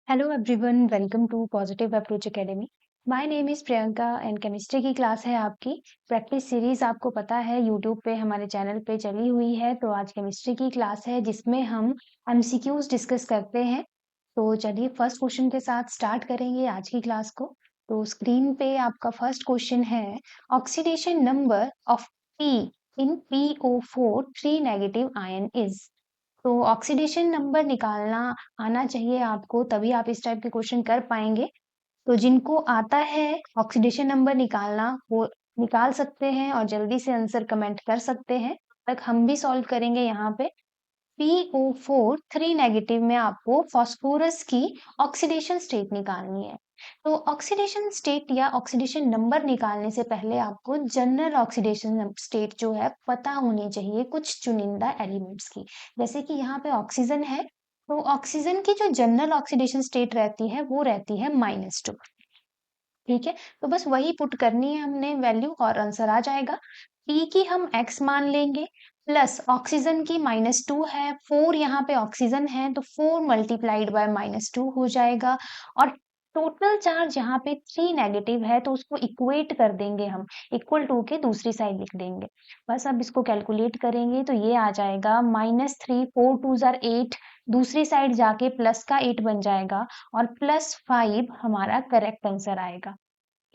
Hello everyone, welcome to Positive Approach Academy. My name is Priyanka and chemistry की class है आपकी। Practice series आपको पता है यूट्यूब पे हमारे चैनल पे चली हुई है। तो आज केमिस्ट्री की क्लास है जिसमें हम एमसीक्यूज डिस्कस करते हैं। तो चलिए फर्स्ट क्वेश्चन के साथ स्टार्ट करेंगे आज की क्लास को। तो स्क्रीन पे आपका फर्स्ट क्वेश्चन है, oxidation number of P in PO4 3 negative ion is. तो ऑक्सीडेशन नंबर निकालना आना चाहिए आपको, तभी आप इस टाइप के क्वेश्चन कर पाएंगे। तो जिनको आता है ऑक्सीडेशन नंबर निकालना वो निकाल सकते हैं और जल्दी से आंसर कमेंट कर सकते हैं। तक हम भी सॉल्व करेंगे यहाँ पे। PO4 3 नेगेटिव में आपको फास्फोरस की ऑक्सीडेशन स्टेट निकालनी है। तो ऑक्सीडेशन स्टेट या ऑक्सीडेशन नंबर निकालने से पहले आपको जनरल ऑक्सीडेशन स्टेट जो है पता होनी चाहिए कुछ चुनिंदा एलिमेंट्स की। जैसे कि यहाँ पे ऑक्सीजन है, तो ऑक्सीजन की जो जनरल ऑक्सीडेशन स्टेट रहती है वो रहती है -2। ठीक है, तो बस वही पुट करनी है हमने वैल्यू और आंसर आ जाएगा। P की हम x मान लेंगे प्लस ऑक्सीजन की -2 है, 4 यहाँ पे ऑक्सीजन है तो 4 मल्टीप्लाइड बाय -2 हो जाएगा। और टोटल चार्ज यहाँ पे 3 नेगेटिव है तो उसको इक्वेट कर देंगे हम, इक्वल टू के दूसरी साइड लिख देंगे। बस अब इसको कैलकुलेट करेंगे तो ये आ जाएगा -3, 4 2 जार 8, दूसरी साइड जाके प्लस का 8 बन जाएगा और +5 हमारा करेक्ट आंसर आएगा।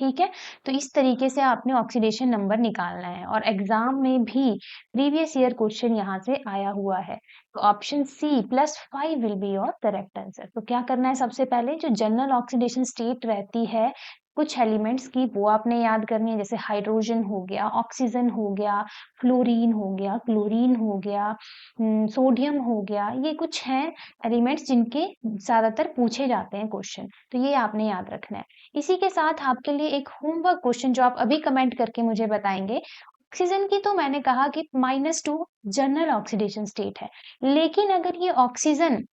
ठीक है, तो इस तरीके से आपने ऑक्सीडेशन नंबर निकालना है और एग्जाम में भी प्रीवियस ईयर क्वेश्चन यहाँ से आया हुआ है। तो option C +5 will be your correct answer. तो क्या करना है, सबसे पहले जो जनरल ऑक्सीडेशन स्टेट रहती है कुछ एलिमेंट्स की वो आपने याद करनी है। जैसे हाइड्रोजन हो गया, ऑक्सीजन हो गया, फ्लोरीन हो गया, क्लोरीन हो गया, सोडियम हो गया। ये कुछ हैं एलिमेंट्स जिनके ज्यादातर पूछे जाते हैं क्वेश्चन, तो ये आपने याद रखना है। इसी के साथ आपके लिए एक होमवर्क क्वेश्चन जो आप अभी कमेंट करके मुझे बताएंगे। ऑक्सीजन की तो मैंने कहा कि -2 जनरल ऑक्सीडेशन स्टेट है, लेकिन अगर ये ऑक्सीजन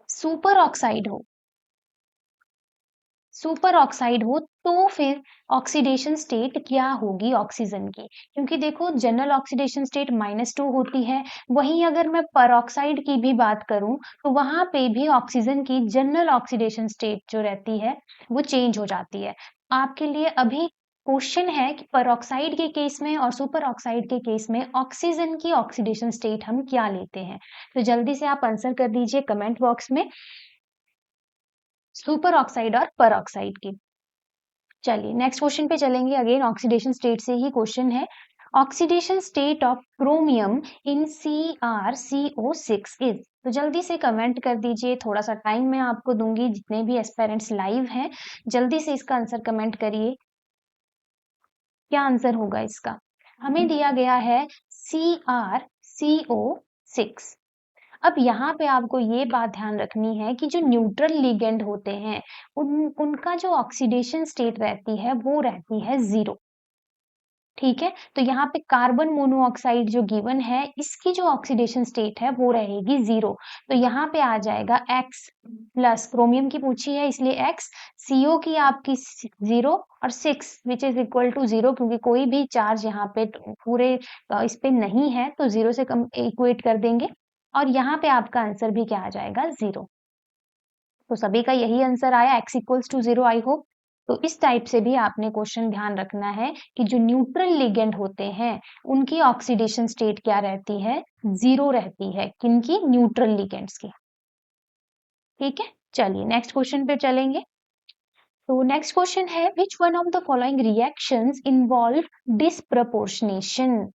सुपर ऑक्साइड हो, सुपर ऑक्साइड हो तो फिर ऑक्सीडेशन स्टेट क्या होगी ऑक्सीजन की? क्योंकि देखो जनरल ऑक्सीडेशन स्टेट -2 होती है, वहीं अगर मैं परऑक्साइड की भी बात करूं तो वहां पे भी ऑक्सीजन की जनरल ऑक्सीडेशन स्टेट जो रहती है वो चेंज हो जाती है। आपके लिए अभी क्वेश्चन है कि परऑक्साइड के केस में और सुपर ऑक्साइड के केस में ऑक्सीजन की ऑक्सीडेशन स्टेट हम क्या लेते हैं। तो जल्दी से आप आंसर कर दीजिए कमेंट बॉक्स में, सुपर ऑक्साइड और परऑक्साइड की। चलिए नेक्स्ट क्वेश्चन पे चलेंगे। अगेन ऑक्सीडेशन स्टेट से ही क्वेश्चन है, oxidation state of chromium in CrCO6 is. तो जल्दी से कमेंट कर दीजिए, थोड़ा सा टाइम मैं आपको दूंगी, जितने भी एस्पेरेंट्स लाइव हैं जल्दी से इसका आंसर कमेंट करिए। क्या आंसर होगा इसका? हमें दिया गया है CrCO6। अब यहाँ पे आपको ये बात ध्यान रखनी है कि जो न्यूट्रल लिगेंड होते हैं उनका जो ऑक्सीडेशन स्टेट रहती है वो रहती है 0। ठीक है, तो यहाँ पे कार्बन मोनोऑक्साइड जो गिवन है इसकी जो ऑक्सीडेशन स्टेट है वो रहेगी 0। तो यहाँ पे आ जाएगा x प्लस, क्रोमियम की पूछी है इसलिए x, CO की आपकी 0 और 6 विच इज इक्वल टू 0, क्योंकि कोई भी चार्ज यहाँ पे पूरे इस पे नहीं है तो 0 से कम इक्वेट कर देंगे। और यहाँ पे आपका आंसर भी क्या आ जाएगा, 0। तो सभी का यही आंसर आया, x equals to 0, I hope. तो इस टाइप से भी आपने क्वेश्चन ध्यान रखना है कि जो न्यूट्रल लिगेंड होते हैं उनकी ऑक्सीडेशन स्टेट क्या रहती है, 0 रहती है। किनकी? न्यूट्रल लिगेंड्स की। ठीक है, चलिए नेक्स्ट क्वेश्चन पे चलेंगे। तो नेक्स्ट क्वेश्चन है, which one of the following reactions involve disproportionation.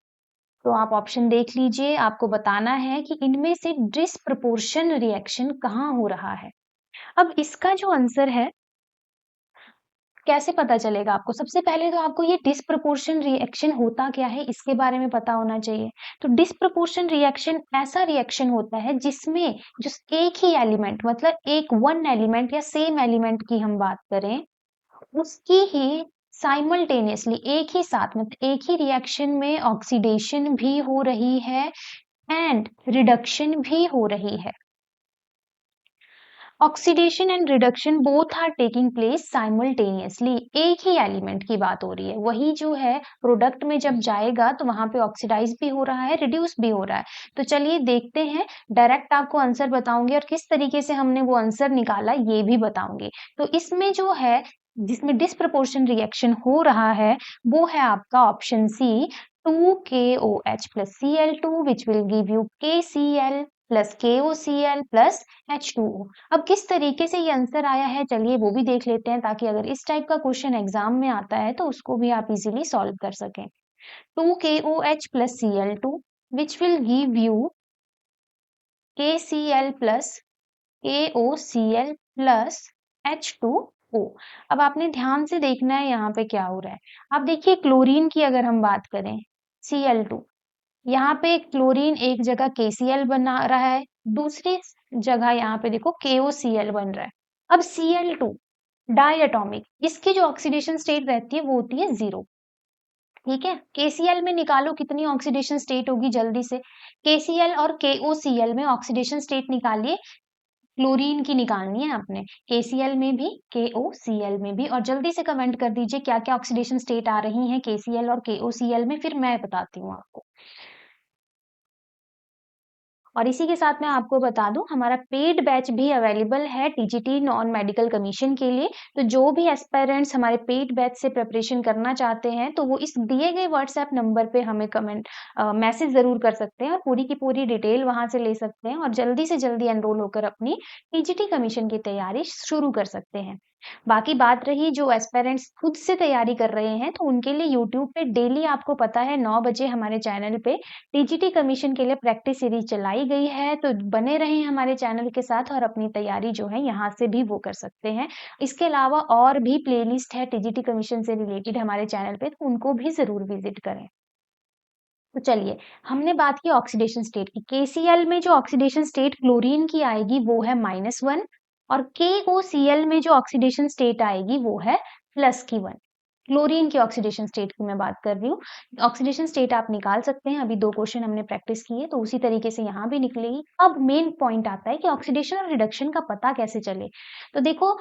तो आप ऑप्शन देख लीजिए, आपको बताना है कि इनमें से डिसप्रपोर्शन रिएक्शन कहाँ हो रहा है। अब इसका जो आंसर है कैसे पता चलेगा आपको? सबसे पहले तो आपको ये डिसप्रपोर्शन रिएक्शन होता क्या है इसके बारे में पता होना चाहिए। तो डिसप्रपोर्शन रिएक्शन ऐसा रिएक्शन होता है जिसमें जो एक ही एलिमेंट, मतलब एक वन एलिमेंट या सेम एलिमेंट की हम बात करें, उसकी ही साइमल्टेनियसली एक ही साथ, मतलब एक ही रिएक्शन में ऑक्सीडेशन भी हो रही है एंड रिडक्शन भी हो रही है। Oxidation and reduction both are taking place simultaneously. एक ही एलिमेंट की बात हो रही है, वही जो है प्रोडक्ट में जब जाएगा तो वहां पे ऑक्सीडाइज भी हो रहा है, रिड्यूस भी हो रहा है। तो चलिए देखते हैं, डायरेक्ट आपको आंसर बताऊंगी और किस तरीके से हमने वो आंसर निकाला ये भी बताऊंगी। तो इसमें जो है जिसमें डिसप्रपोर्शन रिएक्शन हो रहा है वो है आपका option C, 2KOH plus Cl2 which will give you KCl plus KOCl plus H2O। अब किस तरीके से ये आंसर आया है चलिए वो भी देख लेते हैं, ताकि अगर इस टाइप का क्वेश्चन एग्जाम में आता है तो उसको भी आप इजीली सॉल्व कर सकें। 2KOH plus Cl2 which will give you KCl plus KOCl plus H2O। अब आपने ध्यान से देखना है यहाँ पे क्या हो रहा है। अब देखिए क्लोरीन की अगर हम बात करें, Cl2, यहाँ पे क्लोरीन एक जगह KCl बना रहा है, दूसरी जगह यहाँ पे देखो KOCl बन रहा है। अब Cl2 डायटोमिक, इसकी जो ऑक्सीडेशन स्टेट रहती है वो होती है 0। ठीक है, KCl में निकालो कितनी ऑक्सीडेशन स्टेट होगी जल्दी से। KCl और KOCl में ऑक्सीडेशन स्टेट निकालिए, क्लोरीन की निकालनी है आपने, KCl में भी KOCl में भी। और जल्दी से कमेंट कर दीजिए क्या क्या ऑक्सीडेशन स्टेट आ रही हैं KCl और KOCl में, फिर मैं बताती हूँ आपको। और इसी के साथ मैं आपको बता दूं हमारा पेड बैच भी अवेलेबल है टीजीटी नॉन मेडिकल कमीशन के लिए। तो जो भी एस्पायरेंट्स हमारे पेड बैच से प्रिपरेशन करना चाहते हैं तो वो इस दिए गए व्हाट्सएप नंबर पे हमें कमेंट मैसेज जरूर कर सकते हैं और पूरी की पूरी डिटेल वहां से ले सकते हैं और जल्दी से जल्दी एनरोल होकर अपनी टीजीटी कमीशन की तैयारी शुरू कर सकते हैं। बाकी बात रही जो एस्पायरेंट्स खुद से तैयारी कर रहे हैं तो उनके लिए यूट्यूब पे डेली आपको पता है 9 बजे हमारे चैनल पे टीजीटी कमीशन के लिए प्रैक्टिस सीरीज चलाई गई है। तो बने रहें हमारे चैनल के साथ और अपनी तैयारी जो है यहाँ से भी वो कर सकते हैं। इसके अलावा और भी प्लेलिस्ट है टीजीटी कमीशन से रिलेटेड हमारे चैनल पे, तो उनको भी जरूर विजिट करें। तो चलिए, हमने बात की ऑक्सीडेशन स्टेट की। KCl में जो ऑक्सीडेशन स्टेट क्लोरीन की आएगी वो है -1 और KOCl में जो ऑक्सीडेशन स्टेट आएगी वो है +1। क्लोरीन की ऑक्सीडेशन स्टेट की मैं बात कर रही हूँ। ऑक्सीडेशन स्टेट आप निकाल सकते हैं, अभी 2 क्वेश्चन हमने प्रैक्टिस किए तो उसी तरीके से यहाँ भी निकलेगी। अब मेन पॉइंट आता है कि ऑक्सीडेशन और रिडक्शन का पता कैसे चले। तो देखो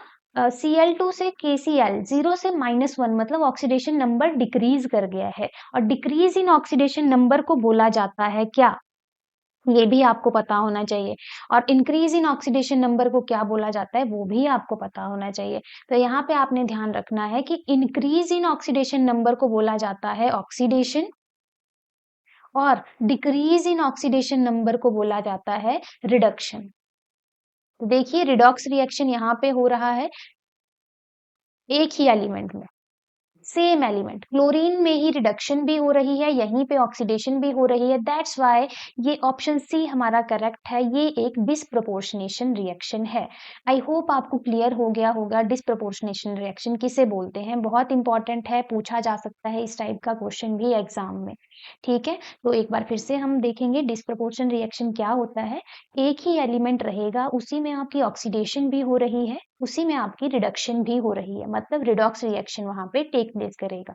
Cl2 से KCl 0 से -1 मतलब ऑक्सीडेशन नंबर डिक्रीज कर गया है और डिक्रीज इन ऑक्सीडेशन नंबर को बोला जाता है क्या, ये भी आपको पता होना चाहिए। और इंक्रीज इन ऑक्सीडेशन नंबर को क्या बोला जाता है वो भी आपको पता होना चाहिए। तो यहाँ पे आपने ध्यान रखना है कि इंक्रीज इन ऑक्सीडेशन नंबर को बोला जाता है ऑक्सीडेशन और डिक्रीज इन ऑक्सीडेशन नंबर को बोला जाता है रिडक्शन। तो देखिए रिडॉक्स रिएक्शन यहाँ पे हो रहा है एक ही एलिमेंट में, सेम एलिमेंट क्लोरीन में ही रिडक्शन भी हो रही है, यहीं पे ऑक्सीडेशन भी हो रही है। दैट्स वाई ये ऑप्शन सी हमारा करेक्ट है, ये एक डिसप्रपोर्शनेशन रिएक्शन है। आई होप आपको क्लियर हो गया होगा डिसप्रपोर्शनेशन रिएक्शन किसे बोलते हैं, बहुत इंपॉर्टेंट है, पूछा जा सकता है इस टाइप का क्वेश्चन भी एग्जाम में। ठीक है, तो एक बार फिर से हम देखेंगे डिसप्रपोर्शन रिएक्शन क्या होता है। एक ही एलिमेंट रहेगा, उसी में आपकी ऑक्सीडेशन भी हो रही है, उसी में आपकी रिडक्शन भी हो रही है, मतलब रिडॉक्स रिएक्शन वहां पे टेक प्लेस करेगा।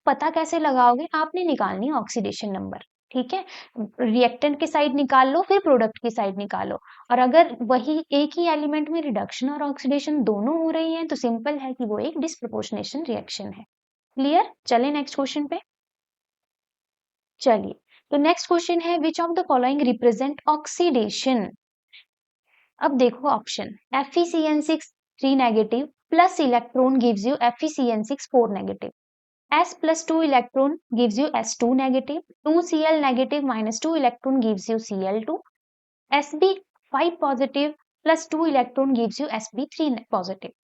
पता कैसे लगाओगे, आपने निकालनी है ऑक्सीडेशन नंबर। ठीक है, रिएक्टेंट की साइड निकाल लो फिर प्रोडक्ट की साइड निकालो। और अगर वही एक ही एलिमेंट में रिडक्शन और ऑक्सीडेशन दोनों हो रही है तो सिंपल है कि वो एक डिसप्रपोर्शनेशन रिएक्शन है। क्लियर, चले नेक्स्ट क्वेश्चन पे। चलिए, तो नेक्स्ट क्वेश्चन है which of the following represent oxidation. अब देखो option, FeCN6 3 negative plus electron gives you FeCN6 4 negative, S plus 2 electron gives you S2 negative, 2Cl negative minus 2 electron gives you Cl2, Sb 5 positive plus 2 electron gives you Sb3 positive।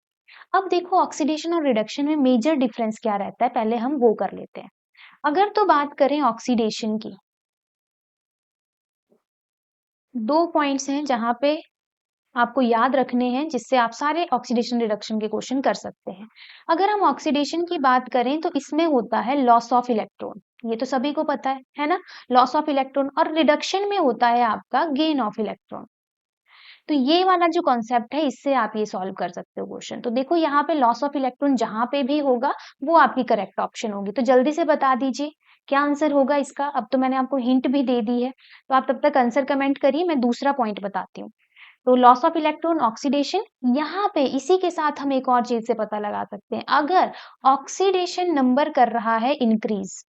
अब देखो oxidation और reduction में major difference क्या रहता है, पहले हम वो कर लेते हैं। अगर तो बात करें ऑक्सीडेशन की, 2 पॉइंट्स हैं जहां पे आपको याद रखने हैं जिससे आप सारे ऑक्सीडेशन रिडक्शन के क्वेश्चन कर सकते हैं। अगर हम ऑक्सीडेशन की बात करें तो इसमें होता है लॉस ऑफ इलेक्ट्रॉन, ये तो सभी को पता है ना, लॉस ऑफ इलेक्ट्रॉन। और रिडक्शन में होता है आपका गेन ऑफ इलेक्ट्रॉन। तो ये वाला जो कॉन्सेप्ट है इससे आप ये सॉल्व कर सकते हो क्वेश्चन। तो देखो यहाँ पे लॉस ऑफ इलेक्ट्रॉन जहां पे भी होगा वो आपकी करेक्ट ऑप्शन होगी। तो जल्दी से बता दीजिए क्या आंसर होगा इसका। अब तो मैंने आपको हिंट भी दे दी है, तो आप तब तक आंसर कमेंट करिए, मैं दूसरा पॉइंट बताती हूँ। तो लॉस ऑफ इलेक्ट्रॉन ऑक्सीडेशन, यहाँ पे इसी के साथ हम एक और चीज से पता लगा सकते हैं, अगर ऑक्सीडेशन नंबर कर रहा है इंक्रीज,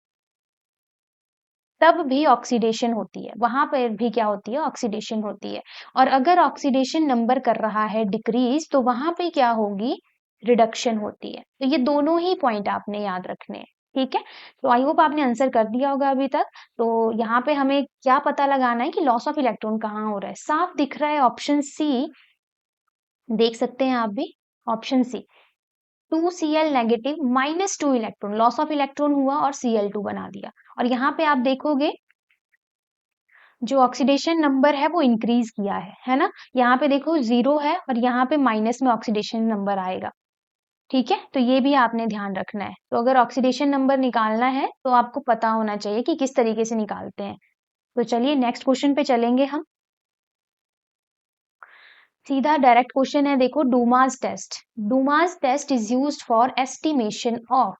तब भी ऑक्सीडेशन होती है, वहां पर भी क्या होती है, ऑक्सीडेशन होती है। और अगर ऑक्सीडेशन नंबर कर रहा है डिक्रीज, तो वहां पे क्या होगी, रिडक्शन होती है। तो ये दोनों ही पॉइंट आपने याद रखने हैं। ठीक है, तो आई होप आपने आंसर कर दिया होगा अभी तक। तो यहाँ पे हमें क्या पता लगाना है कि लॉस ऑफ इलेक्ट्रॉन कहाँ हो रहा है, साफ दिख रहा है ऑप्शन सी, देख सकते हैं आप भी, option C 2Cl negative -2 electron, loss of electron हुआ और Cl2 बना दिया। और यहाँ पे आप देखोगे जो ऑक्सीडेशन नंबर है वो इंक्रीज किया है ना, यहाँ पे देखो 0 है और यहाँ पे माइनस में ऑक्सीडेशन नंबर आएगा। ठीक है, तो ये भी आपने ध्यान रखना है। तो अगर ऑक्सीडेशन नंबर निकालना है तो आपको पता होना चाहिए कि किस तरीके से निकालते हैं। तो चलिए नेक्स्ट क्वेश्चन पे चलेंगे हम, सीधा डायरेक्ट क्वेश्चन है, देखो Dumas test. Dumas test is used for estimation of,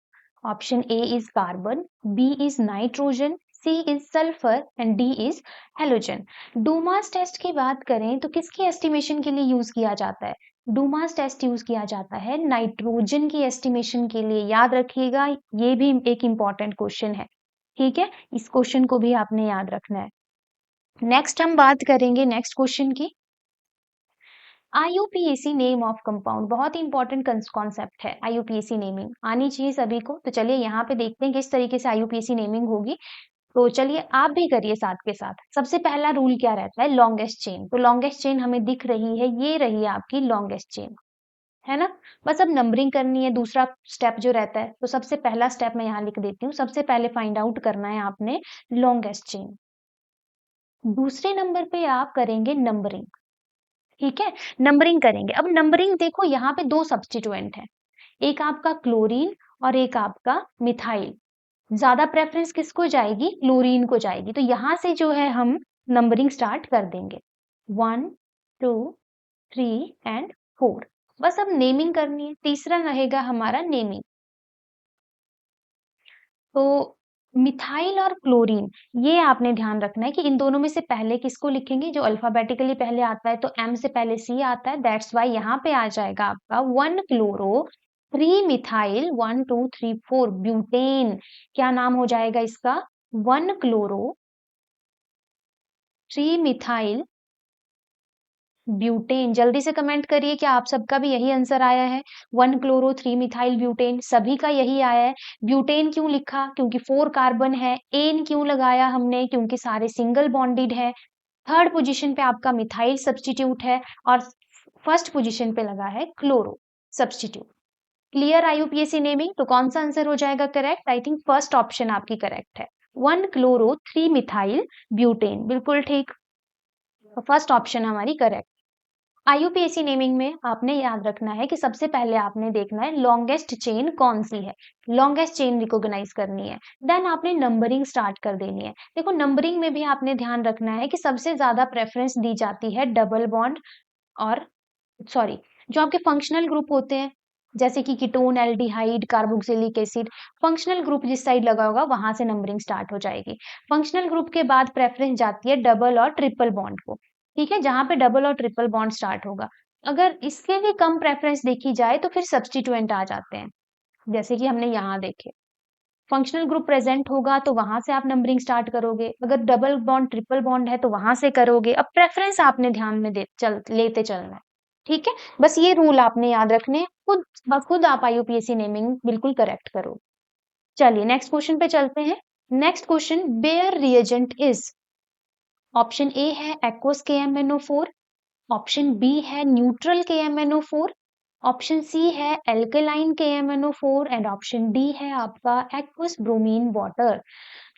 option A is carbon, B is nitrogen, C is sulphur and D is halogen. Dumas test की बात करें तो किसकी एस्टिमेशन के लिए यूज किया जाता है, डूमास टेस्ट यूज किया जाता है नाइट्रोजन की एस्टिमेशन के लिए, याद रखिएगा, ये भी एक इंपॉर्टेंट क्वेश्चन है। ठीक है, इस क्वेश्चन को भी आपने याद रखना है। नेक्स्ट हम बात करेंगे नेक्स्ट क्वेश्चन की, आईयूपीएसी नेम ऑफ कंपाउंड, बहुत ही इंपॉर्टेंट कॉन्सेप्ट है आईयूपीएसी नेमिंग, आनी चाहिए सभी को। तो चलिए यहाँ पे देखते हैं किस तरीके से आईयूपीएसी नेमिंग होगी। तो चलिए आप भी करिए साथ के साथ। सबसे पहला रूल क्या रहता है, लॉन्गेस्ट चेन। तो लॉन्गेस्ट चेन हमें दिख रही है, ये रही आपकी लॉन्गेस्ट चेन, है ना। बस अब नंबरिंग करनी है, दूसरा स्टेप जो रहता है। तो सबसे पहला स्टेप मैं यहाँ लिख देती हूँ, सबसे पहले फाइंड आउट करना है आपने लॉन्गेस्ट चेन। दूसरे नंबर पे आप करेंगे नंबरिंग। ठीक है, नंबरिंग करेंगे। अब नंबरिंग देखो, यहाँ पे दो सब्स्टिट्यूएंट है, एक आपका क्लोरीन और एक आपका मिथाइल। ज्यादा प्रेफरेंस किसको जाएगी, क्लोरीन को जाएगी। तो यहाँ से जो है हम नंबरिंग स्टार्ट कर देंगे, 1 2 3 एंड 4। बस अब नेमिंग करनी है, तीसरा रहेगा हमारा नेमिंग। तो मिथाइल और क्लोरीन, ये आपने ध्यान रखना है कि इन दोनों में से पहले किसको लिखेंगे, जो अल्फाबेटिकली पहले आता है। तो एम से पहले सी आता है, दैट्स वाई यहाँ पे आ जाएगा आपका 1 क्लोरो 3 मिथाइल 1 2 3 4 ब्यूटेन। क्या नाम हो जाएगा इसका, 1 क्लोरो 3 मिथाइल ब्यूटेन। जल्दी से कमेंट करिए कि आप सबका भी यही आंसर आया है, 1 क्लोरो 3 मिथाइल ब्यूटेन, सभी का यही आया है। ब्यूटेन क्यों लिखा, क्योंकि 4 कार्बन है। एन क्यों लगाया हमने, क्योंकि सारे सिंगल बॉन्डेड है। थर्ड पोजीशन पे आपका मिथाइल सब्स्टिट्यूट है और फर्स्ट पोजीशन पे लगा है chloro substitute. Clear IUPAC naming, तो कौन सा आंसर हो जाएगा correct, I think first option आपकी करेक्ट है, 1 क्लोरो 3 मिथाइल ब्यूटेन, बिल्कुल ठीक, फर्स्ट ऑप्शन हमारी करेक्ट। आईयूपीएसी नेमिंग में आपने याद रखना है कि सबसे पहले आपने देखना है लॉन्गेस्ट चेन कौन सी है, लॉन्गेस्ट चेन रिकॉग्नाइज करनी है, देन आपने नंबरिंग स्टार्ट कर देनी है। देखो नंबरिंग में भी आपने ध्यान रखना है कि सबसे ज्यादा प्रेफरेंस दी जाती है डबल बॉन्ड और सॉरी, जो आपके फंक्शनल ग्रुप होते हैं, जैसे कि ketone, aldehyde, carboxylic acid, functional group जिस साइड लगा होगा वहां से नंबरिंग स्टार्ट हो जाएगी। फंक्शनल ग्रुप के बाद प्रेफरेंस जाती है डबल और ट्रिपल बॉन्ड को। ठीक है, जहां पे डबल और ट्रिपल बॉन्ड स्टार्ट होगा। अगर इसके भी कम प्रेफरेंस देखी जाए तो फिर सब्स्टिट्यूएंट आ जाते हैं, जैसे कि हमने यहाँ देखे। फंक्शनल ग्रुप प्रेजेंट होगा तो वहां से आप नंबरिंग स्टार्ट करोगे, अगर डबल बॉन्ड ट्रिपल बॉन्ड है तो वहां से करोगे। अब प्रेफरेंस आपने ध्यान में लेते चलना है। ठीक है, बस ये रूल आपने याद रखने हैं, खुद खुद आप आईयूपीएसी नेमिंग बिल्कुल करेक्ट करो। चलिए नेक्स्ट क्वेश्चन पे चलते हैं। Next question, Baeyer reagent is, option A है एक्वस KMnO4, ऑप्शन बी है न्यूट्रल KMnO4, ऑप्शन सी है alkaline KMnO4 and option D है आपका एक्वस ब्रोमीन वाटर।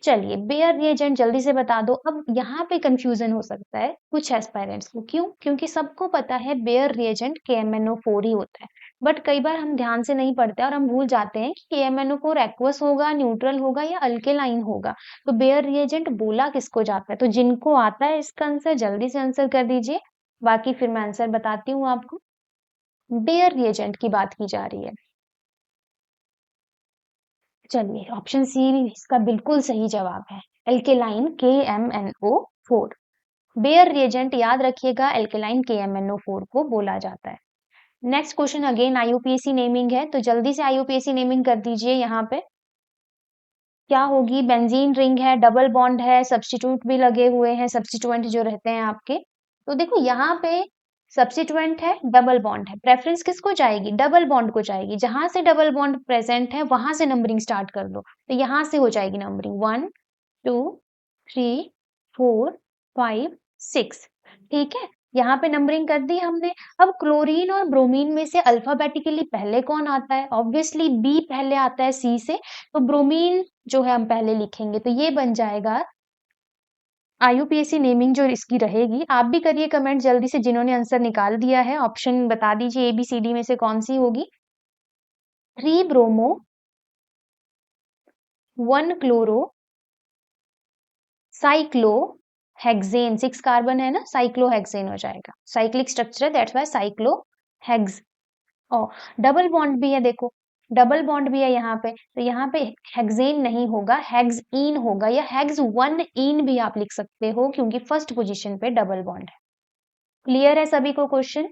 चलिए बेयर रिएजेंट जल्दी से बता दो। अब यहाँ पे कंफ्यूजन हो सकता है कुछ एस्पायरेंट्स को, क्यों, क्योंकि सबको पता है बेयर रिएजेंट KMnO4 ही होता है, बट कई बार हम ध्यान से नहीं पढ़ते और हम भूल जाते हैं कि KMnO4 एक्वस होगा, न्यूट्रल होगा या अल्केलाइन होगा। तो बेयर रिएजेंट बोला किसको जाता है, तो जिनको आता है इसका आंसर जल्दी से आंसर कर दीजिए, बाकी फिर मैं आंसर बताती हूँ आपको। बेयर रिएजेंट की बात की जा रही है। चलिए ऑप्शन सी इसका बिल्कुल सही जवाब है, एल्केलाइन KMnO4। बेयर रिएजेंट याद रखिएगा एल्केलाइन KMnO4 को बोला जाता है। Next question again IUPAC naming है, तो जल्दी से IUPAC नेमिंग कर दीजिए यहाँ पे। क्या होगी? बेंजीन रिंग है, डबल बॉन्ड है, सब्स्टिट्यूट भी लगे हुए हैं, सब्स्टिट्यूएंट जो रहते हैं आपके। तो देखो यहाँ पे सब्स्टिट्यूएंट है, डबल बॉन्ड है, प्रेफरेंस किसको जाएगी? डबल बॉन्ड को जाएगी। जहां से डबल बॉन्ड प्रेजेंट है वहां से नंबरिंग स्टार्ट कर दो, तो यहाँ से हो जाएगी नंबरिंग 1 2 3 4 5 6। ठीक है, यहाँ पे नंबरिंग कर दी हमने। अब क्लोरीन और ब्रोमीन में से अल्फाबेटिकली पहले कौन आता है? ऑब्वियसली बी पहले आता है सी से, तो ब्रोमीन जो है हम पहले लिखेंगे, तो ये बन जाएगा IUPAC नेमिंग जो इसकी रहेगी। आप भी करिए कमेंट जल्दी से, जिन्होंने आंसर निकाल दिया है ऑप्शन बता दीजिए ABCD में से कौन सी होगी। 3 ब्रोमो 1 क्लोरो साइक्लोहेक्सेन, 6 कार्बन है ना, साइक्लोहेक्सेन हो जाएगा। साइक्लिक स्ट्रक्चर है, दैट्स व्हाई साइक्लोहेक्स। और डबल बॉन्ड भी है, देखो डबल बॉन्ड भी है यहाँ पे, तो यहाँ पे हेक्सेन नहीं होगा, हेक्सइन होगा, या हेक्स 1 इन भी आप लिख सकते हो, क्योंकि फर्स्ट पोजीशन पे डबल बॉन्ड है। क्लियर है सभी को क्वेश्चन?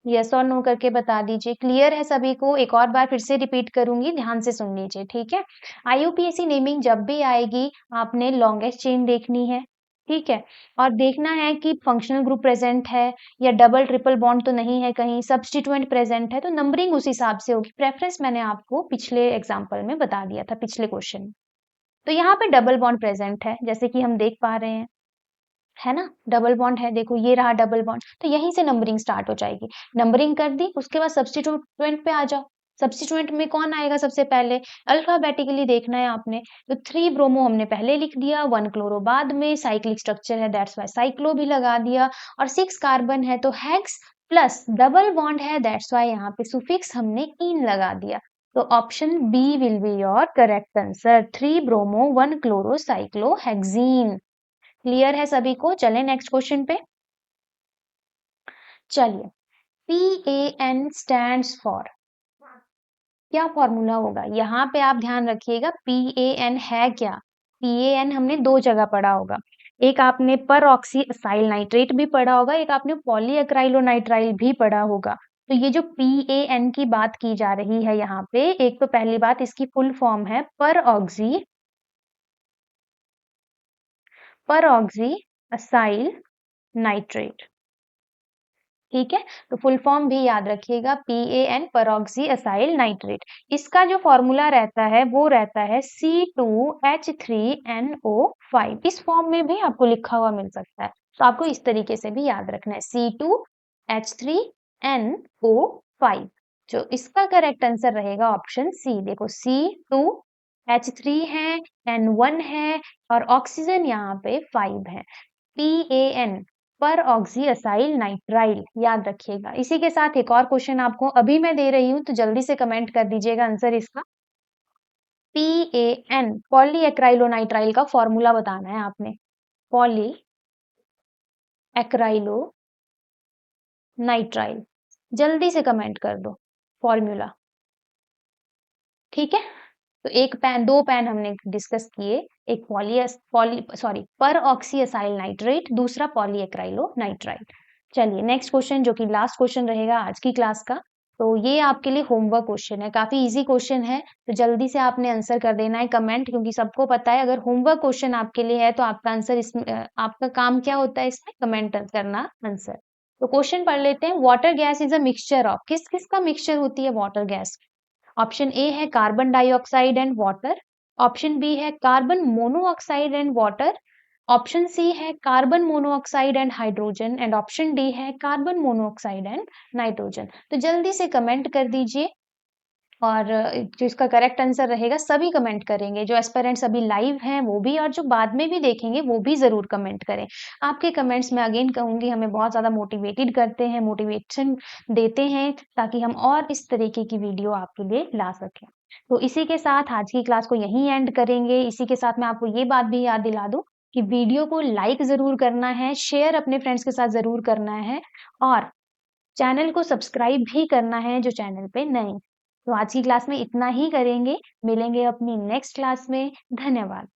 यस और नो करके बता दीजिए। क्लियर है सभी को? एक और बार फिर से रिपीट करूंगी, ध्यान से सुन लीजिए, ठीक है। IUPAC नेमिंग जब भी आएगी आपने लॉन्गेस्ट चेन देखनी है, ठीक है, और देखना है कि फंक्शनल ग्रुप प्रेजेंट है या डबल ट्रिपल बॉन्ड तो नहीं है, कहीं सब्स्टिट्यूएंट प्रेजेंट है, तो नंबरिंग उस हिसाब से होगी। प्रेफरेंस मैंने आपको पिछले एग्जाम्पल में बता दिया था, पिछले क्वेश्चन में। तो यहाँ पे डबल बॉन्ड प्रेजेंट है, जैसे कि हम देख पा रहे हैं, है ना, डबल बॉन्ड है, देखो ये रहा डबल बॉन्ड, तो यहीं से नंबरिंग स्टार्ट हो जाएगी। नंबरिंग कर दी, उसके बाद सब्स्टिट्यूएंट पे आ जाओ। सब्स्टिट्यूएंट में कौन आएगा सबसे पहले? अल्फाबेटिकली देखना है आपने, तो 3 ब्रोमो हमने पहले लिख दिया, 1 क्लोरो बाद में, साइक्लिक स्ट्रक्चर है दैट्स वाई साइक्लो भी लगा दिया, और 6 कार्बन है तो हेक्स प्लस डबल बॉन्ड है दैट्स वाई यहाँ पे सुफिक्स हमने इन लगा दिया। तो option B will be your correct answer, 3 bromo 1 chloro cyclohexene. Clear है सभी को? चलें नेक्स्ट क्वेश्चन पे। चलिए, PAN स्टैंड्स फॉर, क्या फॉर्मूला होगा? यहाँ पे आप ध्यान रखिएगा, PAN है क्या? PAN हमने दो जगह पढ़ा होगा, एक आपने पर ऑक्सी असाइल नाइट्रेट भी पढ़ा होगा, एक आपने पॉलीएक्राइलोनाइट्राइल भी पढ़ा होगा। तो ये जो PAN की बात की जा रही है यहाँ पे, एक तो पहली बात इसकी फुल फॉर्म है पर ऑक्सी असाइल नाइट्रेट, ठीक है, तो फुल फॉर्म भी याद रखिएगा, PAN परऑक्सी असाइल नाइट्रेट। इसका जो फॉर्मूला रहता है वो रहता है C2H3NO5। इस फॉर्म में भी आपको लिखा हुआ मिल सकता है, तो आपको इस तरीके से भी याद रखना है, C2H3NO5। जो इसका करेक्ट आंसर रहेगा ऑप्शन सी। देखो C2H3 है, N1 है, और ऑक्सीजन यहाँ पे 5 है। PAN पर ऑक्सी असाइल नाइट्राइल याद रखिएगा। इसी के साथ एक और क्वेश्चन आपको अभी मैं दे रही हूं, तो जल्दी से कमेंट कर दीजिएगा आंसर इसका। PAN पॉली एक्राइलोनाइट्राइल का फॉर्मूला बताना है आपने, पॉली एक्राइलो नाइट्राइल, जल्दी से कमेंट कर दो फॉर्मूला, ठीक है। तो एक पैन, दो पैन हमने डिस्कस किए, एक पर ऑक्सी असाइल नाइट्रेट, दूसरा पॉली एक्राइलो नाइट्राइल। चलिए नेक्स्ट क्वेश्चन, जो कि लास्ट क्वेश्चन रहेगा आज की क्लास का, तो ये आपके लिए होमवर्क क्वेश्चन है, काफी इजी क्वेश्चन है, तो जल्दी से आपने आंसर कर देना है कमेंट, क्योंकि सबको पता है अगर होमवर्क क्वेश्चन आपके लिए है तो आपका आंसर इसमें आपका काम क्या होता है, इसमें कमेंट करना आंसर। तो क्वेश्चन पढ़ लेते हैं। Water gas is a mixture of, किस किस का मिक्सचर होती है वाटर गैस? ऑप्शन ए है carbon dioxide and water, option B है carbon monoxide and water, option C है carbon monoxide and hydrogen, and option D है कार्बन मोनोऑक्साइड एंड नाइट्रोजन। तो जल्दी से कमेंट कर दीजिए, और जो इसका करेक्ट आंसर रहेगा सभी कमेंट करेंगे, जो एस्पिरेंट्स अभी लाइव हैं वो भी, और जो बाद में भी देखेंगे वो भी जरूर कमेंट करें। आपके कमेंट्स में अगेन कहूंगी हमें बहुत ज्यादा मोटिवेटेड करते हैं, मोटिवेशन देते हैं, ताकि हम और इस तरीके की वीडियो आपके लिए ला सकें। तो इसी के साथ आज की क्लास को यहीं एंड करेंगे। इसी के साथ मैं आपको ये बात भी याद दिला दूं कि वीडियो को लाइक जरूर करना है, शेयर अपने फ्रेंड्स के साथ जरूर करना है, और चैनल को सब्सक्राइब भी करना है जो चैनल पे नए। तो आज की क्लास में इतना ही करेंगे, मिलेंगे अपनी नेक्स्ट क्लास में। धन्यवाद।